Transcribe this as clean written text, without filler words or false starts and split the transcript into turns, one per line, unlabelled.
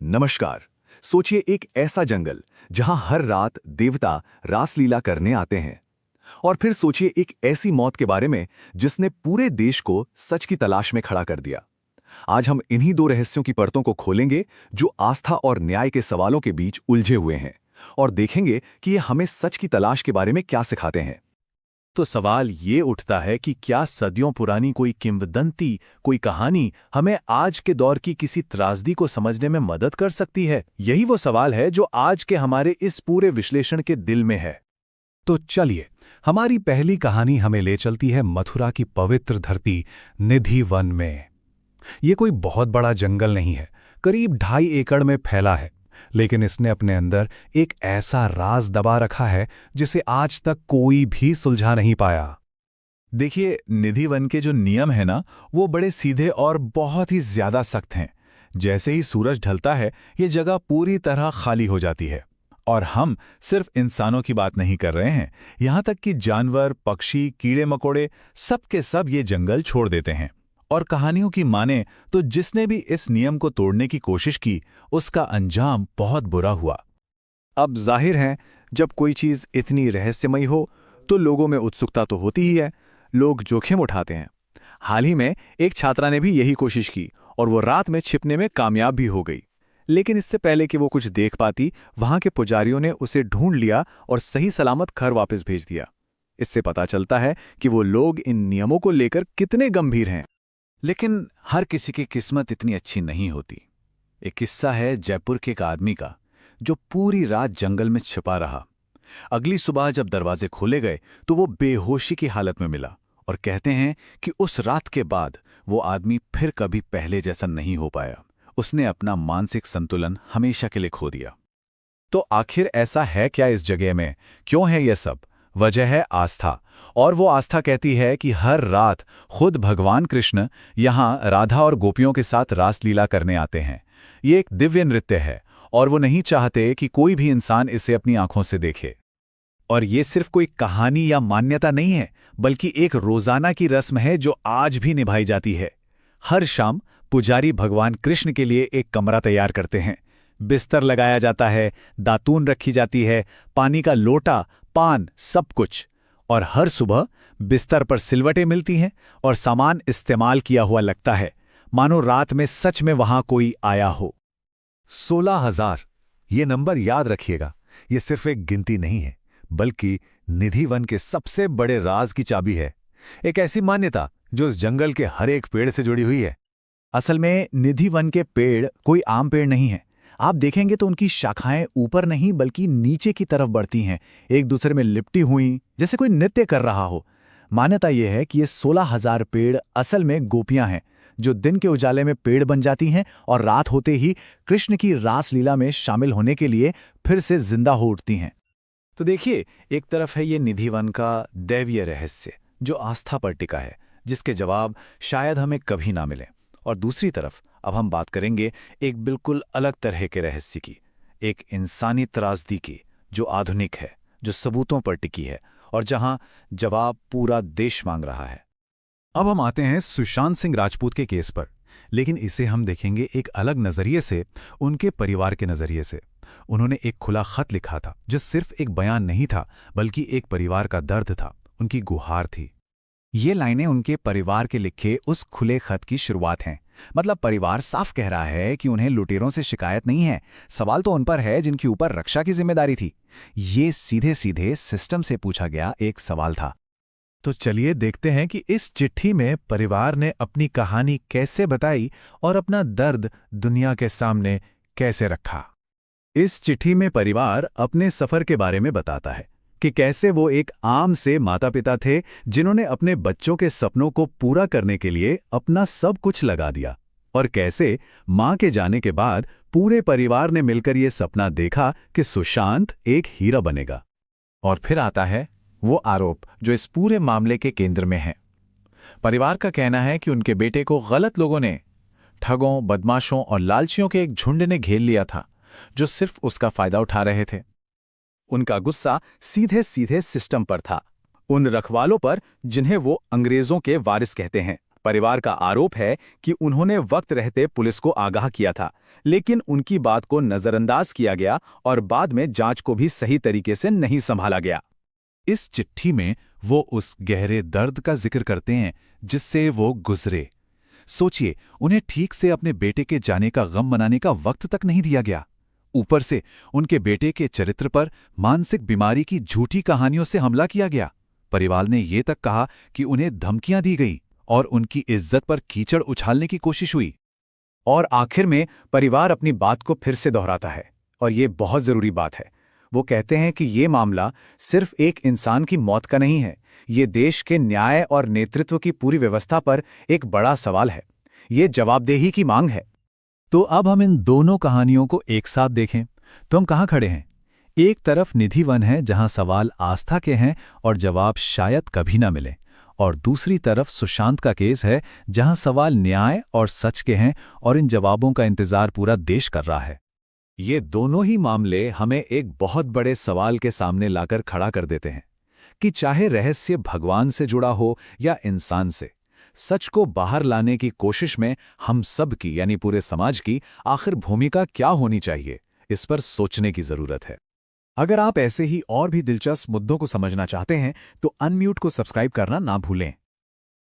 नमस्कार। सोचिए एक ऐसा जंगल जहां हर रात देवता रासलीला करने आते हैं। और फिर सोचिए एक ऐसी मौत के बारे में जिसने पूरे देश को सच की तलाश में खड़ा कर दिया। आज हम इन्हीं दो रहस्यों की परतों को खोलेंगे जो आस्था और न्याय के सवालों के बीच उलझे हुए हैं, और देखेंगे कि ये हमें सच की तलाश के बारे में क्या सिखाते हैं।
तो सवाल ये उठता है कि क्या सदियों पुरानी कोई किंवदंती, कोई कहानी हमें आज के दौर की किसी त्रासदी को समझने में मदद कर सकती है? यही वो सवाल है जो आज के हमारे इस पूरे विश्लेषण के दिल में है।
तो चलिए, हमारी पहली कहानी हमें ले चलती है मथुरा की पवित्र धरती निधि वन में। ये कोई बहुत बड़ा जंगल नहीं है, करीब 2.5 एकड़ में फैला है, लेकिन इसने अपने अंदर एक ऐसा राज दबा रखा है जिसे आज तक कोई भी सुलझा नहीं पाया।
देखिए, निधि वन के जो नियम है ना, वो बड़े सीधे और बहुत ही ज्यादा सख्त हैं। जैसे ही सूरज ढलता है, ये जगह पूरी तरह खाली हो जाती है। और हम सिर्फ इंसानों की बात नहीं कर रहे हैं, यहाँ तक कि जानवर, पक्षी, कीड़े मकोड़े सब के सब ये जंगल छोड़ देते हैं। और कहानियों की माने तो जिसने भी इस नियम को तोड़ने की कोशिश की, उसका अंजाम बहुत बुरा हुआ।
अब जाहिर है, जब कोई चीज़ इतनी रहस्यमयी हो तो लोगों में उत्सुकता तो होती ही है। लोग जोखिम उठाते हैं। हाल ही में एक छात्रा ने भी यही कोशिश की और वो रात में छिपने में कामयाब भी हो गई। लेकिन इससे पहले कि वो कुछ देख पाती, वहां के पुजारियों ने उसे ढूंढ लिया और सही सलामत घर वापस भेज दिया। इससे पता चलता है कि वो लोग इन नियमों को लेकर कितने गंभीर हैं।
लेकिन हर किसी की किस्मत इतनी अच्छी नहीं होती। एक किस्सा है जयपुर के एक आदमी का, जो पूरी रात जंगल में छिपा रहा। अगली सुबह जब दरवाजे खोले गए तो वो बेहोशी की हालत में मिला, और कहते हैं कि उस रात के बाद वो आदमी फिर कभी पहले जैसा नहीं हो पाया। उसने अपना मानसिक संतुलन हमेशा के लिए खो दिया।
तो आखिर ऐसा है क्या इस जगह में? क्यों है यह सब? वजह है आस्था। और वो आस्था कहती है कि हर रात खुद भगवान कृष्ण यहाँ राधा और गोपियों के साथ रासलीला करने आते हैं। ये एक दिव्य नृत्य है और वो नहीं चाहते कि कोई भी इंसान इसे अपनी आंखों से देखे।
और ये सिर्फ कोई कहानी या मान्यता नहीं है, बल्कि एक रोजाना की रस्म है जो आज भी निभाई जाती है। हर शाम पुजारी भगवान कृष्ण के लिए एक कमरा तैयार करते हैं। बिस्तर लगाया जाता है, दातून रखी जाती है, पानी का लोटा, पान, सब कुछ। और हर सुबह बिस्तर पर सिलवटें मिलती हैं और सामान इस्तेमाल किया हुआ लगता है, मानो रात में सच में वहां कोई आया हो।
16,000, ये नंबर याद रखिएगा। ये सिर्फ एक गिनती नहीं है, बल्कि निधि वन के सबसे बड़े राज की चाबी है। एक ऐसी मान्यता जो इस जंगल के हर एक पेड़ से जुड़ी हुई है।
असल में निधि वन के पेड़ कोई आम पेड़ नहीं है। आप देखेंगे तो उनकी शाखाएं ऊपर नहीं बल्कि नीचे की तरफ बढ़ती हैं, एक दूसरे में लिपटी हुई, जैसे कोई नृत्य कर रहा हो। मान्यता यह है कि ये 16,000 पेड़ असल में गोपियां हैं, जो दिन के उजाले में पेड़ बन जाती हैं और रात होते ही कृष्ण की रासलीला में शामिल होने के लिए फिर से जिंदा हो उठती हैं।
तो देखिए, एक तरफ है ये निधि वन का दैवीय रहस्य जो आस्था पर टिका है, जिसके जवाब शायद हमें कभी ना मिले। और दूसरी तरफ अब हम बात करेंगे एक बिल्कुल अलग तरह के रहस्य की, एक इंसानी त्रासदी की, जो आधुनिक है, जो सबूतों पर टिकी है, और जहां जवाब पूरा देश मांग रहा है।
अब हम आते हैं सुशांत सिंह राजपूत के केस पर, लेकिन इसे हम देखेंगे एक अलग नजरिए से, उनके परिवार के नजरिए से। उन्होंने एक खुला खत लिखा था जो सिर्फ एक बयान नहीं था, बल्कि एक परिवार का दर्द था, उनकी गुहार थी।
ये लाइनें उनके परिवार के लिखे उस खुले खत की शुरुआत हैं। मतलब परिवार साफ कह रहा है कि उन्हें लुटेरों से शिकायत नहीं है, सवाल तो उन पर है जिनके ऊपर रक्षा की जिम्मेदारी थी। ये सीधे सीधे सिस्टम से पूछा गया एक सवाल था।
तो चलिए देखते हैं कि इस चिट्ठी में परिवार ने अपनी कहानी कैसे बताई और अपना दर्द दुनिया के सामने कैसे रखा।
इस चिट्ठी में परिवार अपने सफर के बारे में बताता है कि कैसे वो एक आम से माता-पिता थे जिन्होंने अपने बच्चों के सपनों को पूरा करने के लिए अपना सब कुछ लगा दिया, और कैसे मां के जाने के बाद पूरे परिवार ने मिलकर ये सपना देखा कि सुशांत एक हीरा बनेगा।
और फिर आता है वो आरोप जो इस पूरे मामले के केंद्र में है। परिवार का कहना है कि उनके बेटे को गलत लोगों ने, ठगों, बदमाशों और लालचियों के एक झुंड ने घेर लिया था, जो सिर्फ उसका फायदा उठा रहे थे।
उनका गुस्सा सीधे सीधे सिस्टम पर था, उन रखवालों पर जिन्हें वो अंग्रेजों के वारिस कहते हैं।
परिवार का आरोप है कि उन्होंने वक्त रहते पुलिस को आगाह किया था, लेकिन उनकी बात को नजरअंदाज किया गया और बाद में जांच को भी सही तरीके से नहीं संभाला गया।
इस चिट्ठी में वो उस गहरे दर्द का जिक्र करते हैं जिससे वो गुजरे। सोचिए, उन्हें ठीक से अपने बेटे के जाने का गम मनाने का वक्त तक नहीं दिया गया। ऊपर से उनके बेटे के चरित्र पर मानसिक बीमारी की झूठी कहानियों से हमला किया गया। परिवार ने ये तक कहा कि उन्हें धमकियां दी गई और उनकी इज्जत पर कीचड़ उछालने की कोशिश हुई।
और आखिर में परिवार अपनी बात को फिर से दोहराता है, और ये बहुत ज़रूरी बात है। वो कहते हैं कि ये मामला सिर्फ एक इंसान की मौत का नहीं है, ये देश के न्याय और नेतृत्व की पूरी व्यवस्था पर एक बड़ा सवाल है। ये जवाबदेही की मांग है।
तो अब हम इन दोनों कहानियों को एक साथ देखें तो हम कहाँ खड़े हैं? एक तरफ निधि वन है जहां सवाल आस्था के हैं और जवाब शायद कभी ना मिले, और दूसरी तरफ सुशांत का केस है जहां सवाल न्याय और सच के हैं और इन जवाबों का इंतजार पूरा देश कर रहा है।
ये दोनों ही मामले हमें एक बहुत बड़े सवाल के सामने लाकर खड़ा कर देते हैं कि चाहे रहस्य भगवान से जुड़ा हो या इंसान से, सच को बाहर लाने की कोशिश में हम सब की यानी पूरे समाज की आखिर भूमिका क्या होनी चाहिए, इस पर सोचने की जरूरत है। अगर आप ऐसे ही और भी दिलचस्प मुद्दों को समझना चाहते हैं तो अनम्यूट को सब्सक्राइब करना ना भूलें।